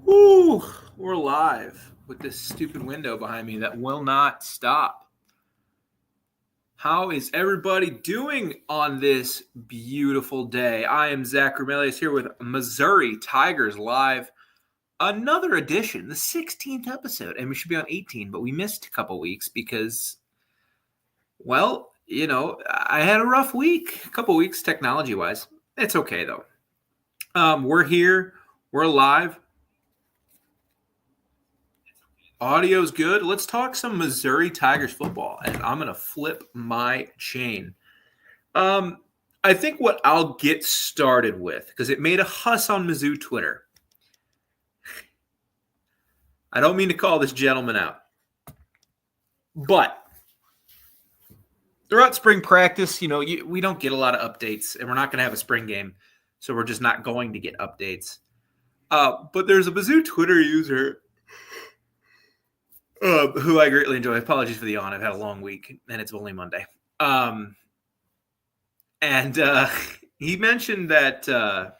Woo! We're live with this stupid window behind me that will not stop. How is everybody doing on this beautiful day? I am Zach Ramelius here with Missouri Tigers Live. Another edition, the 16th episode, and we should be on 18, but we missed a couple weeks because, well, I had a rough week, a couple weeks technology-wise. It's okay, though. We're here. We're live. Audio's good. Let's talk some Missouri Tigers football, and I'm going to flip my chain. I think what I'll get started with, because it made a huss on Mizzou Twitter. I don't mean to call this gentleman out, but throughout spring practice, we don't get a lot of updates, and we're not going to have a spring game, so we're just not going to get updates. But there's a Mizzou Twitter user who I greatly enjoy. Apologies for the yawn. I've had a long week, and it's only Monday. He mentioned that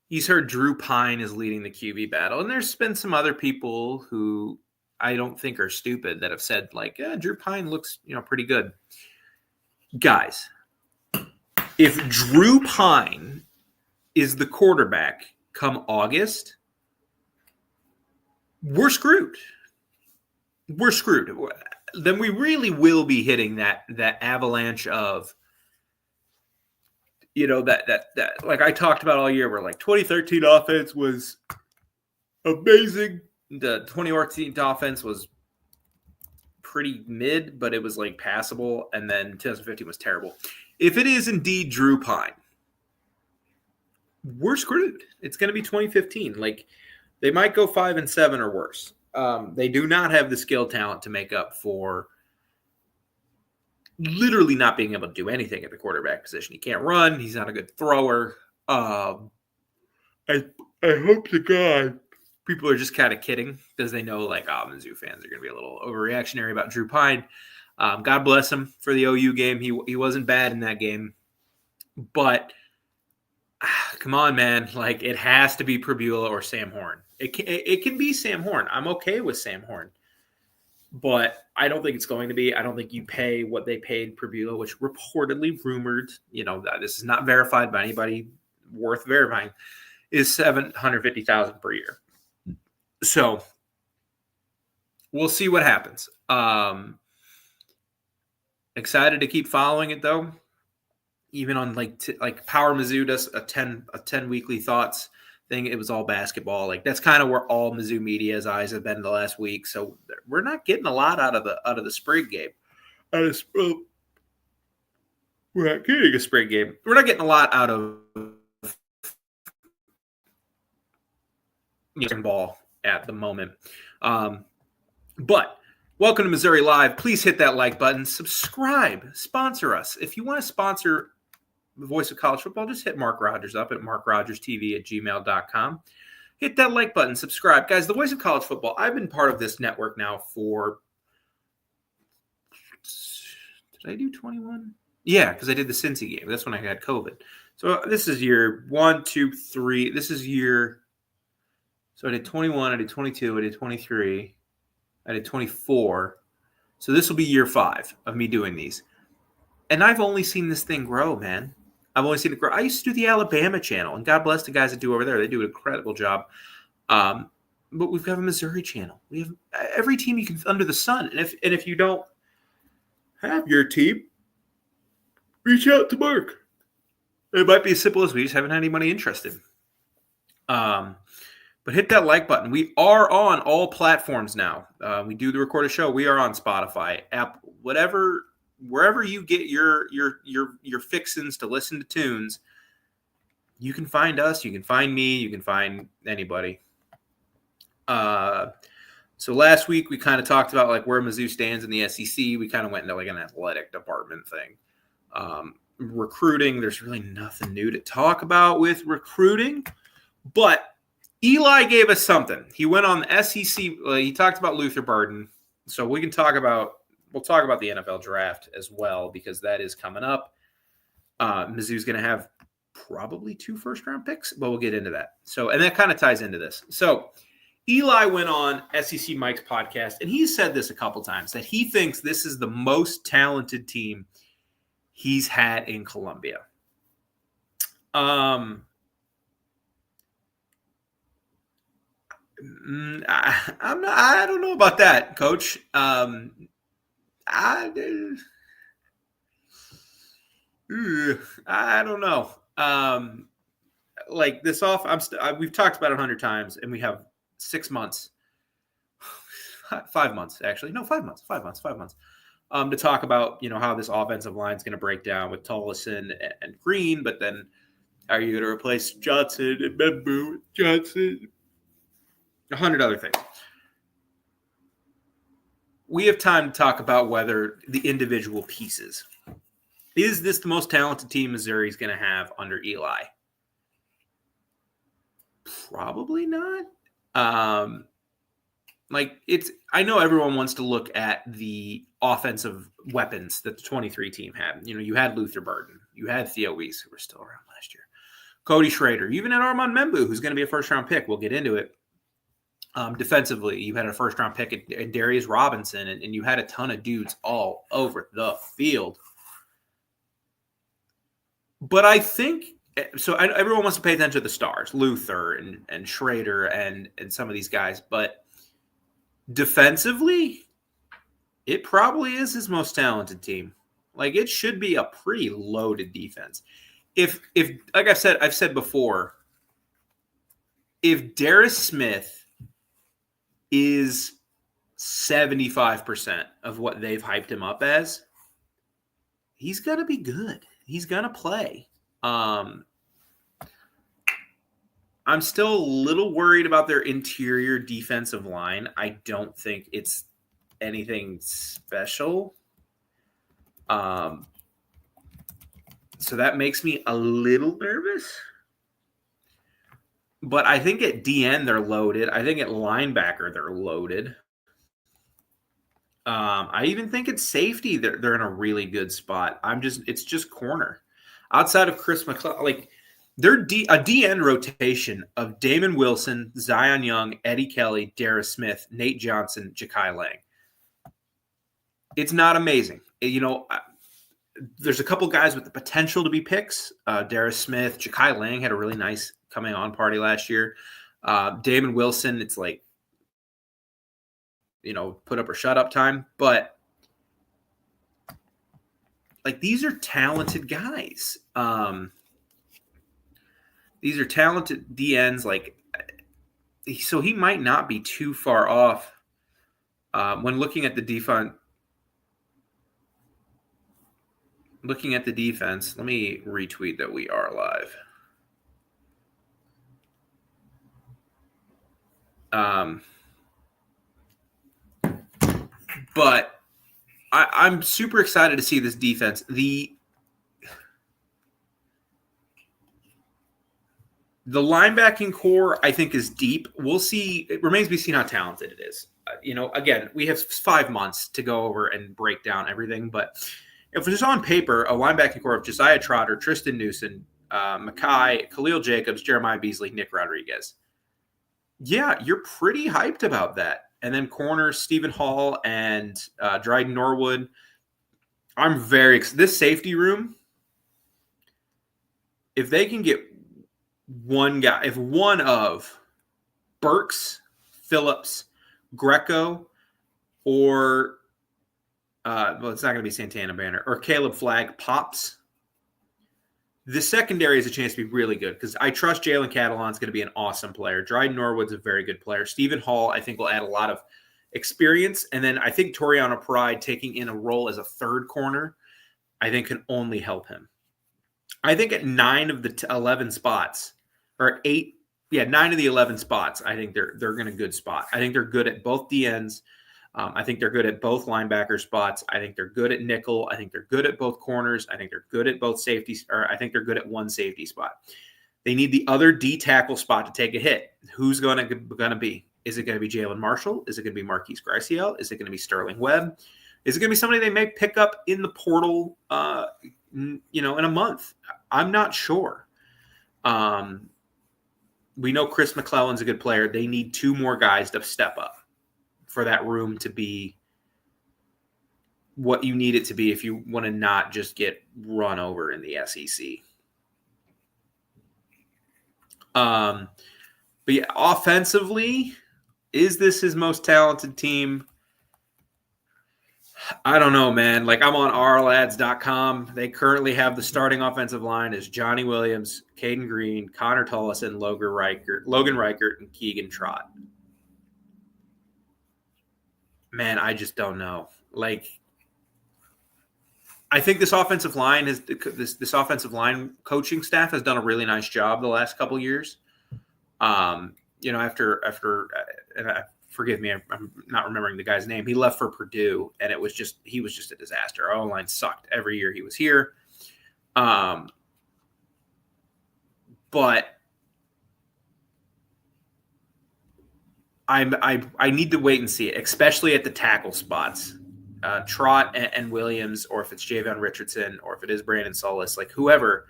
he's heard Drew Pine is leading the QB battle, and there's been some other people who I don't think are stupid that have said, like, Drew Pine looks, pretty good. Guys, if Drew Pine is the quarterback come August, we're screwed. We're screwed. Then we really will be hitting that avalanche of, that like I talked about all year, where like 2013 offense was amazing. The 2014 offense was pretty mid, but it was like passable. And then 2015 was terrible. If it is indeed Drew Pine, we're screwed. It's going to be 2015. Like, they might go 5-7 or worse. They do not have the skill talent to make up for literally not being able to do anything at the quarterback position. He can't run. He's not a good thrower. I hope to God people are just kind of kidding because they know, like, Mizzou fans are going to be a little overreactionary about Drew Pine. God bless him for the OU game. He wasn't bad in that game. But come on, man. Like, it has to be Pribula or Sam Horn. It can be Sam Horn. I'm okay with Sam Horn. But I don't think it's going to be. I don't think you pay what they paid Pribula, which reportedly rumored, this is not verified by anybody worth verifying, is $750,000 per year. So we'll see what happens. Excited to keep following it, though. Even on like Power Mizzou does a 10 weekly thoughts thing. It was all basketball. Like, that's kind of where all Mizzou media's eyes have been the last week. So we're not getting a lot out of the spring game. We're not getting a spring game. We're not getting a lot out of ball at the moment. But welcome to Missouri Live. Please hit that like button. Subscribe. Sponsor us. If you want to sponsor the Voice of College Football, just hit Mark Rogers up at markrogers.tv@gmail.com. Hit that like button. Subscribe. Guys, the Voice of College Football, I've been part of this network now for – did I do 21? Yeah, because I did the Cincy game. That's when I had COVID. So this is year 1, 2, 3. This is year – so I did 21, I did 22, I did 23, I did 24. So this will be year 5 of me doing these. And I've only seen this thing grow, man. I've only seen it grow. I used to do the Alabama channel, and God bless the guys that do over there. They do an incredible job. But we've got a Missouri channel. We have every team you can under the sun. And if you don't have your team, reach out to Mark. It might be as simple as we just haven't had anybody interested. But hit that like button. We are on all platforms now. We do the recorded show. We are on Spotify, app, wherever you get your fixins to listen to tunes. You can find us. You can find me. You can find anybody. So last week we kind of talked about like where Mizzou stands in the SEC. We kind of went into like an athletic department thing. Recruiting. There's really nothing new to talk about with recruiting, but Eli gave us something. He went on the SEC. He talked about Luther Burden. So we'll talk about the NFL draft as well, because that is coming up. Mizzou's going to have probably 2 first-round picks, but we'll get into that. So, and that kind of ties into this. So, Eli went on SEC Mike's podcast, and he said this a couple times, that he thinks this is the most talented team he's had in Columbia. I don't know about that, Coach. I don't know. Like this off, we've talked about it 100 times, and we have 6 months, 5 months actually. No, 5 months. 5 months. 5 months. To talk about how this offensive line is going to break down with Tollison and Green, but then are you going to replace Johnson and Membu with Johnson? 100 other things. We have time to talk about whether the individual pieces. Is this the most talented team Missouri is going to have under Eli? Probably not. I know everyone wants to look at the offensive weapons that the 23 team had. You had Luther Burden. You had Theo Weiss, who were still around last year. Cody Schrader. You even had Armand Membu, who's going to be a first-round pick. We'll get into it. Defensively, you had a first-round pick at Darius Robinson, and you had a ton of dudes all over the field. But I think so. Everyone wants to pay attention to the stars, Luther and Schrader and some of these guys. But defensively, it probably is his most talented team. Like, it should be a pretty loaded defense. If like I've said before, if Darius Smith is 75% of what they've hyped him up as, he's going to be good. He's going to play. I'm still a little worried about their interior defensive line. I don't think it's anything special. So that makes me a little nervous. But I think at DN they're loaded. I think at linebacker they're loaded. I even think at safety they're in a really good spot. It's just corner. Outside of Chris McClellan, like they're a DN rotation of Damon Wilson, Zion Young, Eddie Kelly, Darius Smith, Nate Johnson, Ja'Kai Lang. It's not amazing. There's a couple guys with the potential to be picks. Darius Smith, Ja'Kai Lang had a really nice coming on party last year. Damon Wilson, it's like, put up or shut up time. But like, these are talented guys. These are talented DNs. Like, so he might not be too far off when looking at the defense. Looking at the defense, let me retweet that we are live. But I'm super excited to see this defense. The linebacking core, I think, is deep. We'll see. It remains to be seen how talented it is. Again, we have 5 months to go over and break down everything. But if it's just on paper, a linebacking core of Josiah Trotter, Tristan Newsom, Mackay, Khalil Jacobs, Jeremiah Beasley, Nick Rodriguez. Yeah, you're pretty hyped about that. And then corners, Stephen Hall and Dryden Norwood. I'm very excited. This safety room, if they can get one guy, if one of Burks, Phillips, Greco, or it's not going to be Santana Banner, or Caleb Flagg pops, the secondary has a chance to be really good because I trust Jalen Catalon's going to be an awesome player. Dryden Norwood's a very good player. Stephen Hall, I think, will add a lot of experience. And then I think Toriano Pride taking in a role as a third corner, I think can only help him. I think at 9 of the 11 spots, or 8, 9 of the 11 spots, I think they're in a good spot. I think they're good at both DNs. I think they're good at both linebacker spots. I think they're good at nickel. I think they're good at both corners. I think they're good at both safeties, or I think they're good at one safety spot. They need the other D tackle spot to take a hit. Who's going to be? Is it going to be Jalen Marshall? Is it going to be Marquise Graciel? Is it going to be Sterling Webb? Is it going to be somebody they may pick up in the portal, in a month? I'm not sure. We know Chris McClellan's a good player. They need 2 more guys to step up for that room to be what you need it to be if you want to not just get run over in the SEC. But yeah, offensively, is this his most talented team? I don't know, man. Like, I'm on ourlads.com. They currently have the starting offensive line as Johnny Williams, Caden Green, Connor Tullison, Logan Reichert, and Keegan Trott. Man, I just don't know. Like, I think this offensive line is this offensive line coaching staff has done a really nice job the last couple years. After forgive me, I'm not remembering the guy's name. He left for Purdue, and he was just a disaster. Our O-line sucked every year he was here. But I need to wait and see it, especially at the tackle spots. Trott and Williams, or if it's Javon Richardson, or if it is Brandon Solis, like whoever,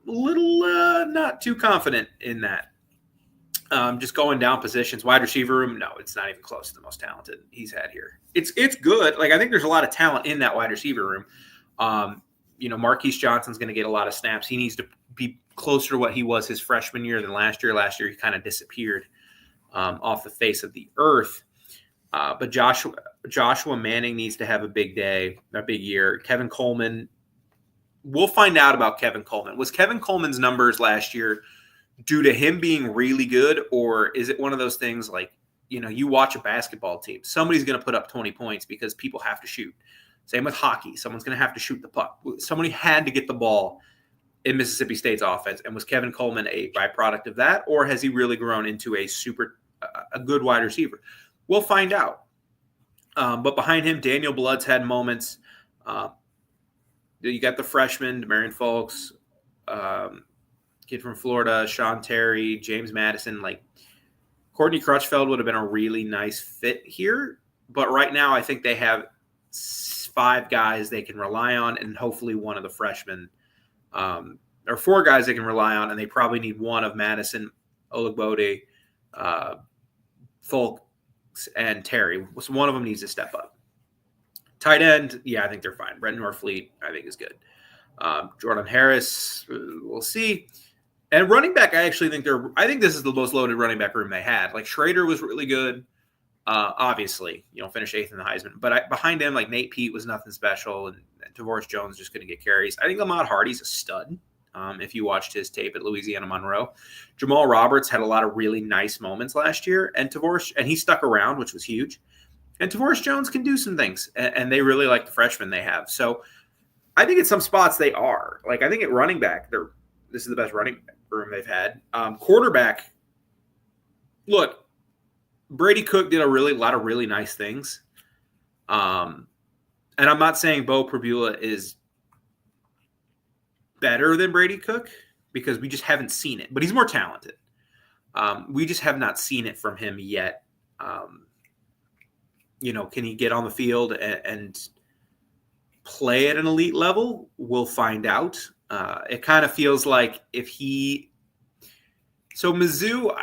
little not too confident in that. Just going down positions, wide receiver room, no, it's not even close to the most talented he's had here. It's good. Like, I think there's a lot of talent in that wide receiver room. Marquise Johnson's going to get a lot of snaps. He needs to be closer to what he was his freshman year than last year. Last year, he kind of disappeared off the face of the earth. But Joshua Manning needs to have a big day, a big year. Kevin Coleman, we'll find out about Kevin Coleman. Was Kevin Coleman's numbers last year due to him being really good, or is it one of those things like, you watch a basketball team, somebody's going to put up 20 points because people have to shoot. Same with hockey. Someone's going to have to shoot the puck. Somebody had to get the ball in Mississippi State's offense. And was Kevin Coleman a byproduct of that, or has he really grown into a good wide receiver? We'll find out. But behind him, Daniel Blood's had moments. You got the freshman, Demarion Folks, kid from Florida, Sean Terry, James Madison. Like, Courtney Crutchfield would have been a really nice fit here. But right now, I think they have 5 guys they can rely on, and hopefully one of the freshmen, or 4 guys they can rely on, and they probably need one of Madison, Olagbode, Folks, and Terry. So one of them needs to step up. Tight end, yeah, I think they're fine. Brent Norfleet, I think, is good. Jordan Harris, we'll see. And running back, I think this is the most loaded running back room they had. Like, Schrader was really good. Obviously, finished 8th in the Heisman. But behind him, like, Nate Pete was nothing special, and Tavoris Jones just couldn't get carries. I think Ahmad Hardy's a stud. If you watched his tape at Louisiana Monroe, Jamal Roberts had a lot of really nice moments last year, and he stuck around, which was huge. And Tavoris Jones can do some things, and they really like the freshmen they have. So I think at some spots they are. Like, I think at running back, this is the best running room they've had. Quarterback, look, Brady Cook did a lot of really nice things. And I'm not saying Bo Pribula is better than Brady Cook, because we just haven't seen it. But he's more talented. We just have not seen it from him yet. Can he get on the field and play at an elite level? We'll find out. It kind of feels like so Mizzou,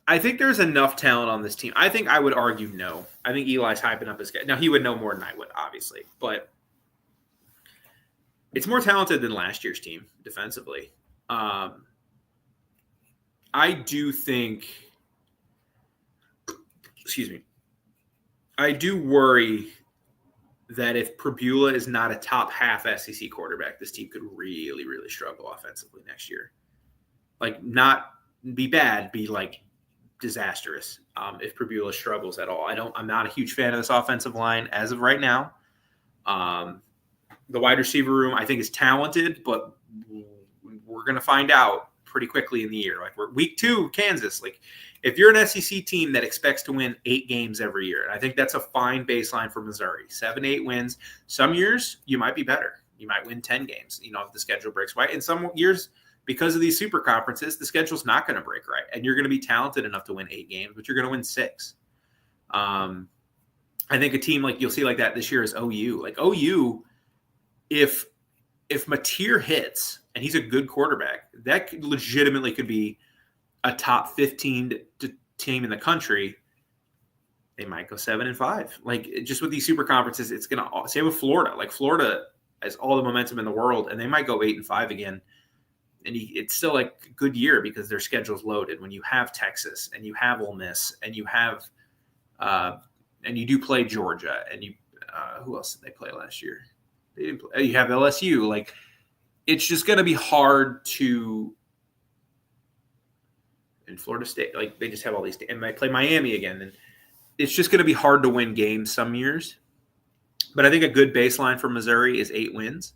I think there's enough talent on this team. I think I would argue no. I think Eli's hyping up his guy. Now, he would know more than I would, obviously, but it's more talented than last year's team defensively. I do think, I do worry that if Pribula is not a top half SEC quarterback, this team could really, really struggle offensively next year. Like, not be bad, be like disastrous if Pribula struggles at all. I'm not a huge fan of this offensive line as of right now. The wide receiver room, I think, is talented, but we're going to find out pretty quickly in the year. Like, we're week 2, Kansas. Like, if you're an SEC team that expects to win 8 games every year, and I think that's a fine baseline for Missouri, 7-8 wins. Some years you might be better. You might win 10 games, if the schedule breaks right. And some years, because of these super conferences, the schedule's not going to break right. And you're going to be talented enough to win 8 games, but you're going to win 6. I think a team like you'll see like that this year is OU. Like, OU, if Mateer hits and he's a good quarterback. That legitimately could be a top 15 team in the country. They might go 7-5. Like, just with these super conferences, it's going to, same with Florida. Like, Florida has all the momentum in the world, and they might go 8-5 again. And it's still like a good year because their schedule's loaded. When you have Texas and you have Ole Miss and you have, and you do play Georgia, and you, who else did they play last year? They didn't play. You have LSU. Like, it's just going to be hard to. In Florida State, like, they just have all these, and they play Miami again, and it's just going to be hard to win games some years. But I think a good baseline for Missouri is 8 wins.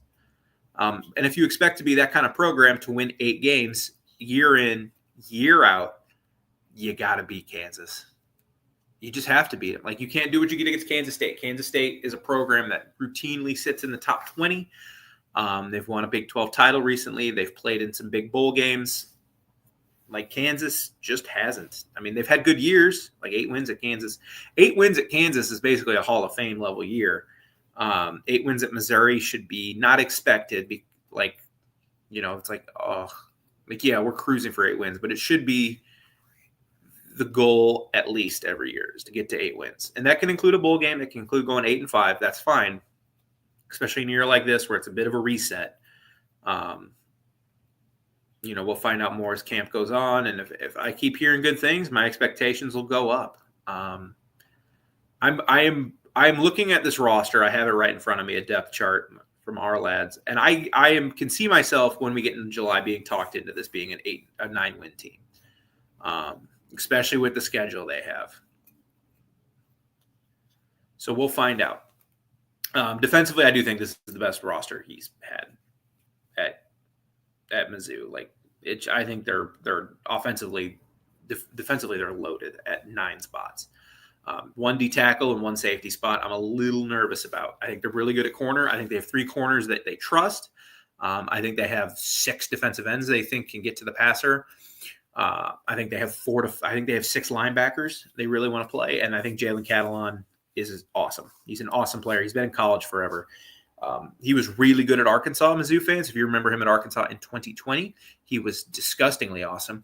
And if you expect to be that kind of program to win 8 games year in, year out, you got to beat Kansas. You just have to beat them. Like, you can't do what you get against Kansas State. Kansas State is a program that routinely sits in the top 20. They've won a Big 12 title recently. They've played in some big bowl games. Like, Kansas just hasn't. I mean, they've had good years, like 8 wins at Kansas. 8 wins at Kansas is basically a Hall of Fame level year. 8 wins at Missouri should be not expected. Like, you know, it's like, oh, like, yeah, we're cruising for 8 wins, but it should be the goal at least every year is to get to 8 wins. And that can include a bowl game. It can include going 8-5. That's fine, especially in a year like this where it's a bit of a reset. You know, we'll find out more as camp goes on. And if I keep hearing good things, my expectations will go up. I'm looking at this roster. I have it right in front of me, a depth chart from our lads. And I can see myself when we get in July being talked into this being a 9-win team, especially with the schedule they have. So we'll find out. Defensively, I do think this is the best roster he's had at Mizzou. Like, I think they're offensively, defensively they're loaded at 9 spots. 1 D tackle and 1 safety spot I'm a little nervous about. I think they're really good at corner. I think they have 3 corners that they trust. I think they have 6 defensive ends they think can get to the passer. I think they have 6 linebackers they really want to play, and I think Jalen Catalon is awesome. He's an awesome player. He's been in college forever. He was really good at Arkansas, Mizzou fans. If you remember him at Arkansas in 2020, he was disgustingly awesome.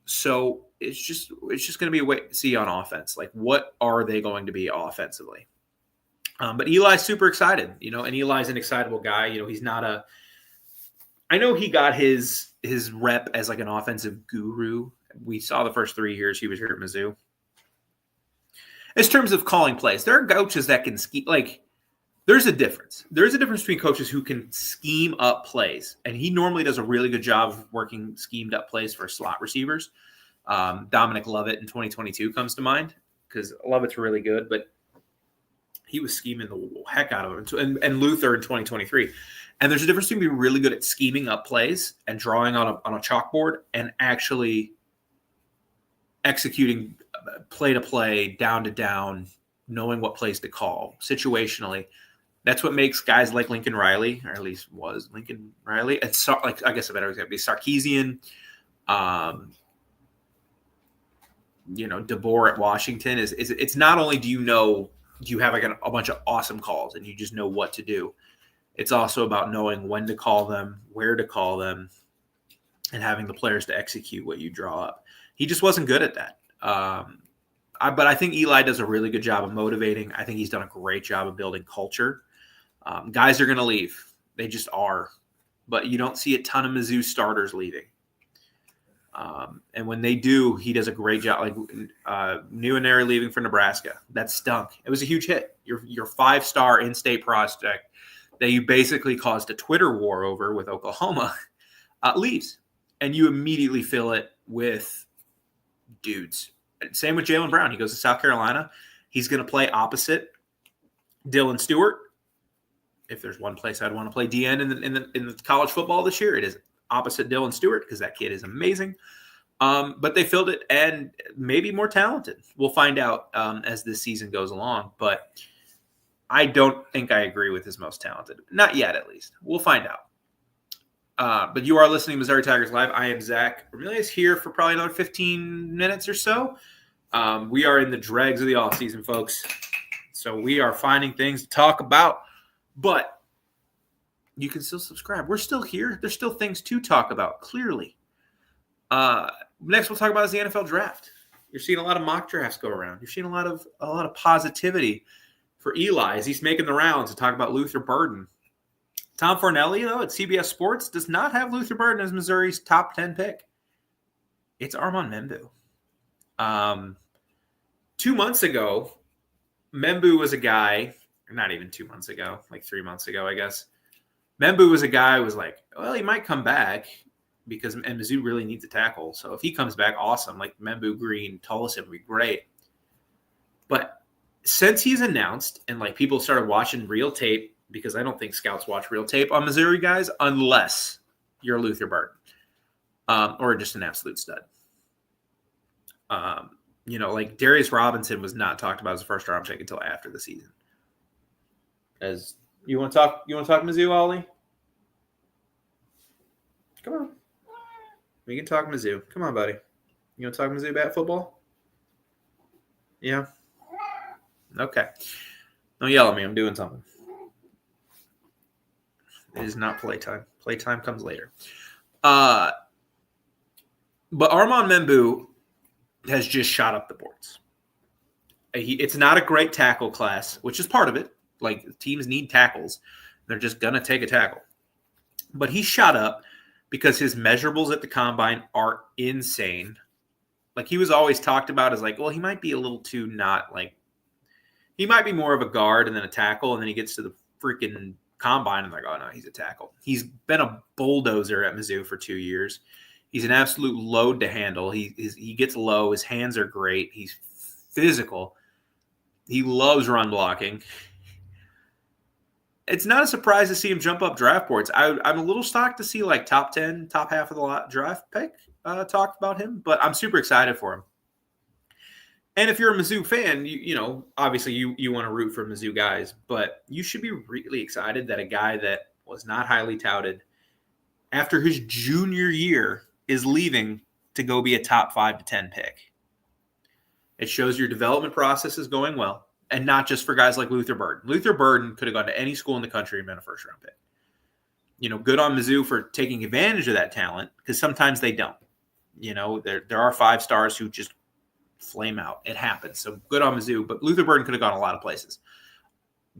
So it's just going to be a wait to see on offense. Like, what are they going to be offensively? But Eli's super excited, you know, and Eli's an excitable guy. You know, he's not I know he got his rep as like an offensive guru. We saw the first 3 years he was here at Mizzou. In terms of calling plays, there are coaches that can scheme. Like, there's a difference. There's a difference between coaches who can scheme up plays, and he normally does a really good job of working schemed up plays for slot receivers. Dominic Lovett in 2022 comes to mind because Lovett's really good, but he was scheming the heck out of him. And Luther in 2023. And there's a difference between being really good at scheming up plays and drawing on a chalkboard and actually executing play to play, down to down, knowing what plays to call situationally. That's what makes guys like Lincoln Riley, or at least was Lincoln Riley, and like, I guess a better example is Sarkisian, you know, DeBoer at Washington. It's not only do you have like a bunch of awesome calls and you just know what to do. It's also about knowing when to call them, where to call them, and having the players to execute what you draw up. He just wasn't good at that. But I think Eli does a really good job of motivating. I think he's done a great job of building culture. Guys are going to leave. They just are. But you don't see a ton of Mizzou starters leaving. And when they do, he does a great job. Like Nwaneri leaving for Nebraska. That stunk. It was a huge hit. Your 5-star in-state prospect that you basically caused a Twitter war over with Oklahoma leaves. And you immediately fill it with dudes. Same with Jaylen Brown. He goes to South Carolina. He's going to play opposite Dylan Stewart. If there's one place I'd want to play DN in the college football this year, it is opposite Dylan Stewart because that kid is amazing. But they filled it and maybe more talented. We'll find out as this season goes along. But I don't think I agree with his most talented. Not yet, at least. We'll find out. But you are listening to Missouri Tigers Live. I am Zach Ramirez here for probably another 15 minutes or so. We are in the dregs of the offseason, folks. So we are finding things to talk about. But you can still subscribe. We're still here. There's still things to talk about, clearly. Next, we'll talk about is the NFL draft. You're seeing a lot of mock drafts go around. You're seeing a lot of positivity for Eli as he's making the rounds to talk about Luther Burden. Tom Fornelli, though, at CBS Sports, does not have Luther Burden as Missouri's top 10 pick. It's Armand Membou. 2 months ago, Membou was a guy, not even 2 months ago, like 3 months ago, I guess. Membou was a guy who was like, well, he might come back because Mizzou really needs a tackle. So if he comes back, awesome. Like Membou, Green, Tolleson would be great. But since he's announced and like people started watching real tape, because I don't think scouts watch real tape on Missouri guys unless you're Luther Burden or just an absolute stud. Like Darius Robinson was not talked about as a first-round pick until after the season. As you want to talk Mizzou, Ollie? Come on, we can talk Mizzou. Come on, buddy. You want to talk Mizzou bat football? Yeah. Okay. Don't yell at me. I'm doing something. It is not playtime. Playtime comes later. But Armand Membou has just shot up the boards. It's not a great tackle class, which is part of it. Like, teams need tackles. They're just going to take a tackle. But he shot up because his measurables at the combine are insane. Like, he was always talked about as like, well, he might be a little too not like – he might be more of a guard and then a tackle, and then he gets to the freaking combine and like, oh, no, he's a tackle. He's been a bulldozer at Mizzou for 2 years. He's an absolute load to handle. He gets low. His hands are great. He's physical. He loves run blocking. It's not a surprise to see him jump up draft boards. I'm a little shocked to see like top 10, top half of the draft pick talk about him, but I'm super excited for him. And if you're a Mizzou fan, obviously you want to root for Mizzou guys, but you should be really excited that a guy that was not highly touted after his junior year is leaving to go be a top 5 to 10 pick. It shows your development process is going well, and not just for guys like Luther Burden. Luther Burden could have gone to any school in the country and been a first-round pick. Good on Mizzou for taking advantage of that talent, because sometimes they don't. There are 5 stars who just flame out. It happens. So good on Mizzou, but Luther Burden could have gone a lot of places.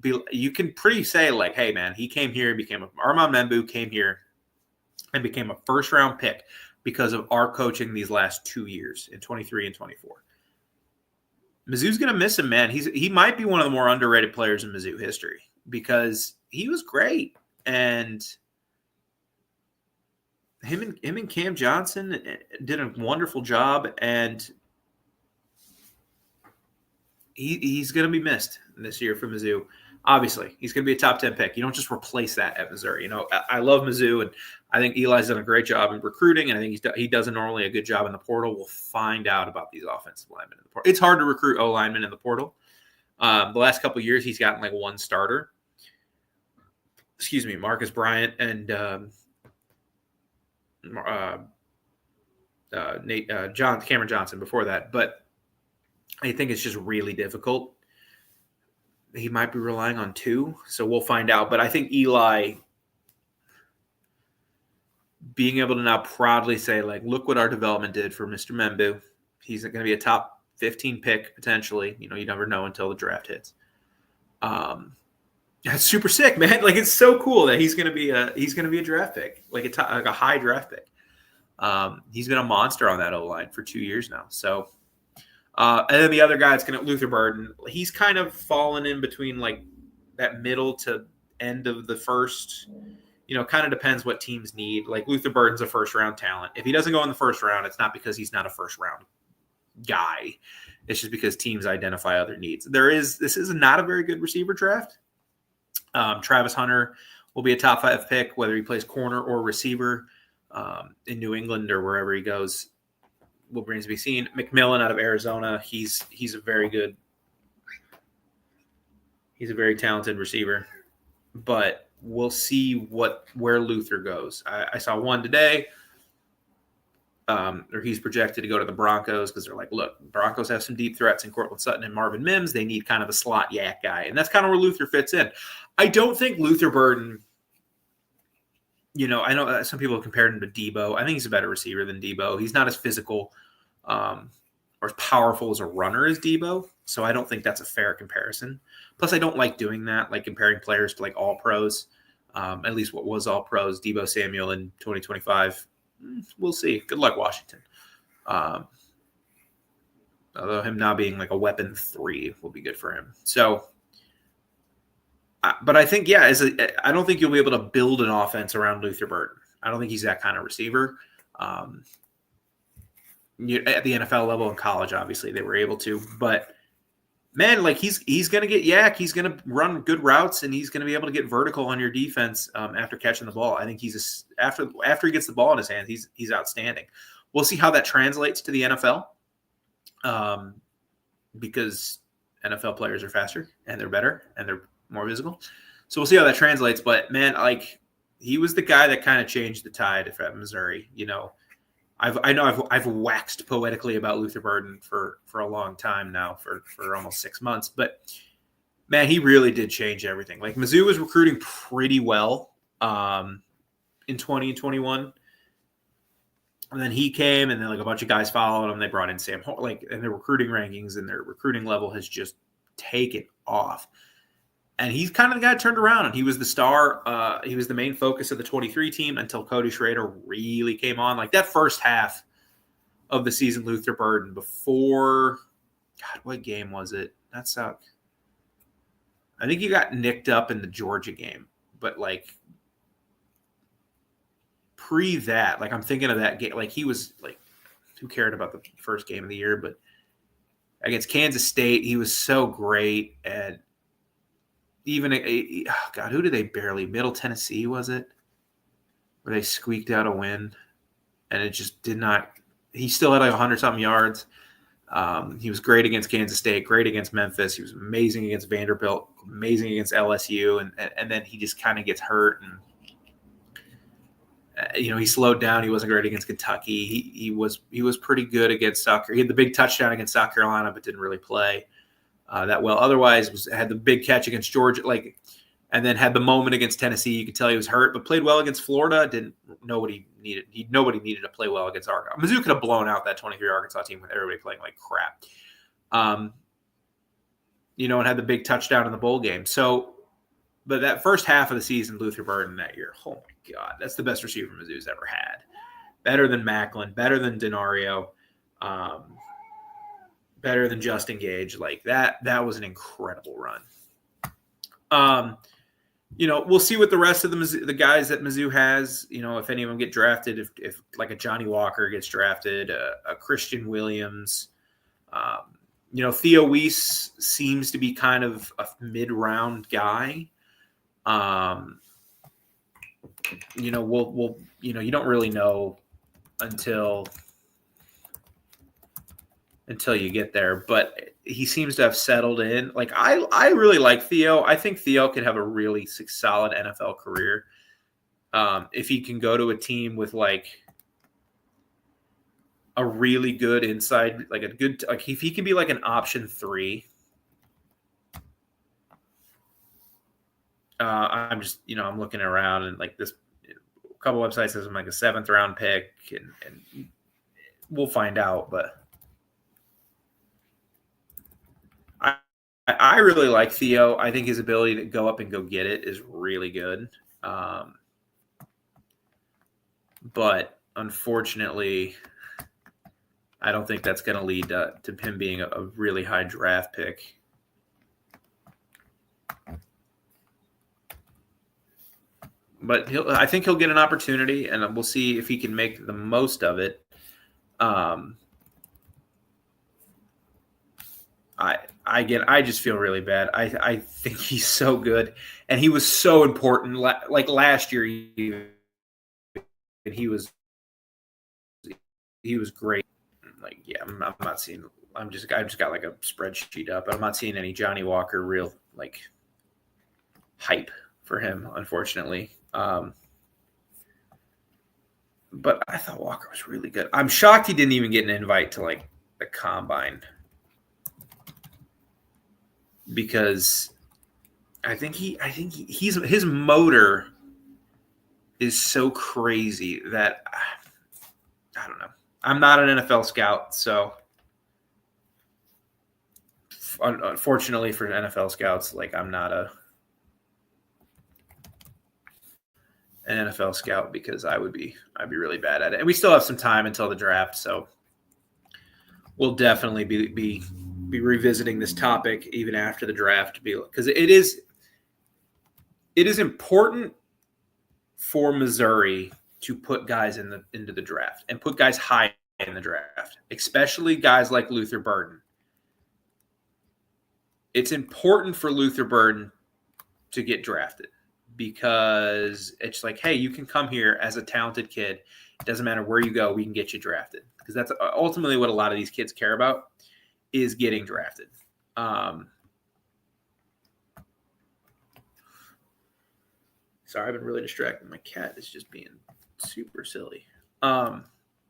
You can pretty say like, hey, man, he came here, Armand Membou came here and became a first-round pick because of our coaching these last 2 years in 23 and 24. Mizzou's going to miss him, man. He might be one of the more underrated players in Mizzou history because he was great. And him and Cam Johnson did a wonderful job, and he's going to be missed this year for Mizzou. Obviously, he's going to be a top 10 pick. You don't just replace that at Missouri. I love Mizzou, and I think Eli's done a great job in recruiting, and I think he does normally a good job in the portal. We'll find out about these offensive linemen in the portal. It's hard to recruit O-linemen in the portal. The last couple of years, he's gotten like one starter. Marcus Bryant and Cameron Johnson before that. But I think it's just really difficult. He might be relying on 2, so we'll find out. But I think Eli being able to now proudly say, like, look what our development did for Mr. Membou. He's going to be a top 15 pick potentially. You never know until the draft hits. That's super sick, man. Like, it's so cool that he's going to be a draft pick, like a high draft pick. He's been a monster on that O-line for 2 years now. So. And then the other guy, it's going to Luther Burden. He's kind of fallen in between like that middle to end of the first. Kind of depends what teams need. Like Luther Burden's a first-round talent. If he doesn't go in the first round, it's not because he's not a first-round guy. It's just because teams identify other needs. This is not a very good receiver draft. Travis Hunter will be a top 5 pick, whether he plays corner or receiver in New England or wherever he goes. What remains to be seen. McMillan out of Arizona. He's a very good. He's a very talented receiver, but we'll see where Luther goes. I saw one today, or he's projected to go to the Broncos because they're like, look, Broncos have some deep threats in Cortland Sutton and Marvin Mims. They need kind of a slot yak guy, and that's kind of where Luther fits in. I don't think Luther Burden I know some people have compared him to Debo. I think he's a better receiver than Debo. He's not as physical or as powerful as a runner as Debo, so I don't think that's a fair comparison. Plus, I don't like doing that, like comparing players to like all pros. At least what was all pros, Debo Samuel in 2025. We'll see. Good luck, Washington. Although him now being like a weapon 3 will be good for him. So, but I think, I don't think you'll be able to build an offense around Luther Burden. I don't think he's that kind of receiver. At the NFL level and college, obviously they were able to, but man, like he's going to get yak. He's going to run good routes, and he's going to be able to get vertical on your defense after catching the ball. I think after he gets the ball in his hands, he's outstanding. We'll see how that translates to the NFL, because NFL players are faster and they're better and they're more visible. So we'll see how that translates. But man, like he was the guy that kind of changed the tide at Missouri. I've waxed poetically about Luther Burden for a long time now, for almost 6 months. But man, he really did change everything. Like Mizzou was recruiting pretty well in 20 and 21. And then he came, and then like a bunch of guys followed him. They brought in Sam Hall, and their recruiting rankings and their recruiting level has just taken off. And he's kind of the guy that turned around, and he was the star. He was the main focus of the 23 team until Cody Schrader really came on. Like that first half of the season, Luther Burden before, God, what game was it? That sucked. I think he got nicked up in the Georgia game, but like pre that, like I'm thinking of that game. Like he was like, who cared about the first game of the year? But against Kansas State, he was so great. And even God, who did they barely? Middle Tennessee, was it? Where they squeaked out a win, and it just did not. He still had like 100-something yards. He was great against Kansas State, great against Memphis. He was amazing against Vanderbilt, amazing against LSU, and then he just kind of gets hurt, and he slowed down. He wasn't great against Kentucky. He was pretty good against South Carolina. He had the big touchdown against South Carolina, but didn't really play that well. Otherwise, had the big catch against Georgia, and then had the moment against Tennessee. You could tell he was hurt, but played well against Florida. Nobody needed to play well against Arkansas. Mizzou could have blown out that 23 Arkansas team with everybody playing like crap. And had the big touchdown in the bowl game. So, but that first half of the season, Luther Burden that year, oh my God, that's the best receiver Mizzou's ever had. Better than Macklin, better than Denario, better than Justin Gage. Like that was an incredible run. We'll see what the rest of the guys that Mizzou has, if any of them get drafted, if like a Johnny Walker gets drafted, a Christian Williams, Theo Weiss seems to be kind of a mid-round guy. You don't really know until you get there, but he seems to have settled in. Like I really like Theo. I think Theo could have a really solid NFL career if he can go to a team with like a really good inside, like if he can be like an option 3. I'm just, I'm looking around, and like this, a couple websites says I'm like a 7th round pick, and we'll find out, but. I really like Theo. I think his ability to go up and go get it is really good. But unfortunately, I don't think that's going to lead to him being a really high draft pick. But I think he'll get an opportunity, and we'll see if he can make the most of it. I just feel really bad. I think he's so good, and he was so important. Like last year, he was great. Like, yeah, I'm not seeing. I just got like a spreadsheet up, but I'm not seeing any Johnny Walker real like hype for him, unfortunately. But I thought Walker was really good. I'm shocked he didn't even get an invite to like the combine, because I think he's his motor is so crazy that I don't know. I'm not an NFL scout, so unfortunately for NFL scouts, like I'm not an NFL scout because I'd be really bad at it. And we still have some time until the draft, so we'll definitely be revisiting this topic even after the draft, because it is important for Missouri to put guys into the draft and put guys high in the draft, especially guys like Luther Burden. It's important for Luther Burden to get drafted because it's like, hey, you can come here as a talented kid. It doesn't matter where you go, we can get you drafted. Because that's ultimately what a lot of these kids care about, is getting drafted. Sorry, I've been really distracted. My cat is just being super silly.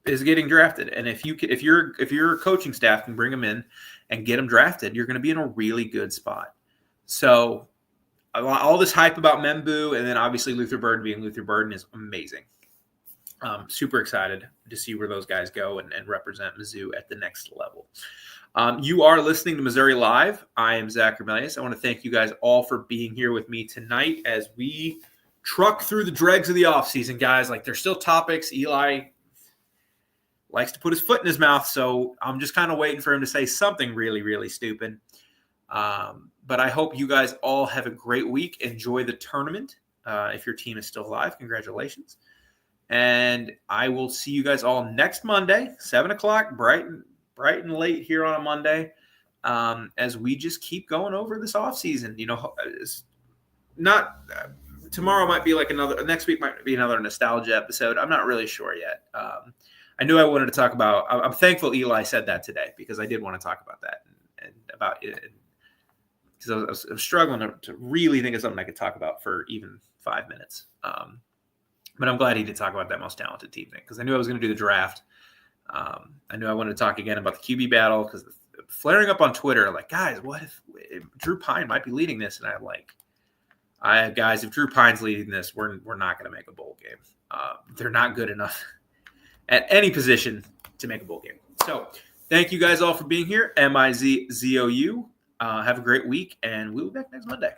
Is getting drafted, and if your coaching staff can bring them in and get them drafted, you're going to be in a really good spot. So all this hype about Membu, and then obviously Luther Burden being Luther Burden, is amazing. Super excited to see where those guys go and represent Mizzou at the next level. You are listening to Missouri Live. I am Zach Remelius. I want to thank you guys all for being here with me tonight as we truck through the dregs of the offseason, guys. Like, there's still topics. Eli likes to put his foot in his mouth, so I'm just kind of waiting for him to say something really, really stupid. But I hope you guys all have a great week. Enjoy the tournament. If your team is still alive, congratulations. And I will see you guys all next Monday, 7 o'clock, bright and late here on a Monday, as we just keep going over this offseason. You know, it's not tomorrow might be like next week might be another nostalgia episode. I'm not really sure yet. I knew I wanted to talk about, I'm thankful Eli said that today, because I did want to talk about that and about it. Because I was struggling to really think of something I could talk about for even 5 minutes. But I'm glad he did talk about that most talented team thing, because I knew I was going to do the draft. I knew I wanted to talk again about the QB battle, because flaring up on Twitter, like, guys, what if Drew Pyne might be leading this? And I'm like, guys, if Drew Pine's leading this, we're not going to make a bowl game. They're not good enough at any position to make a bowl game. So thank you guys all for being here. MIZZOU. Have a great week, and we'll be back next Monday.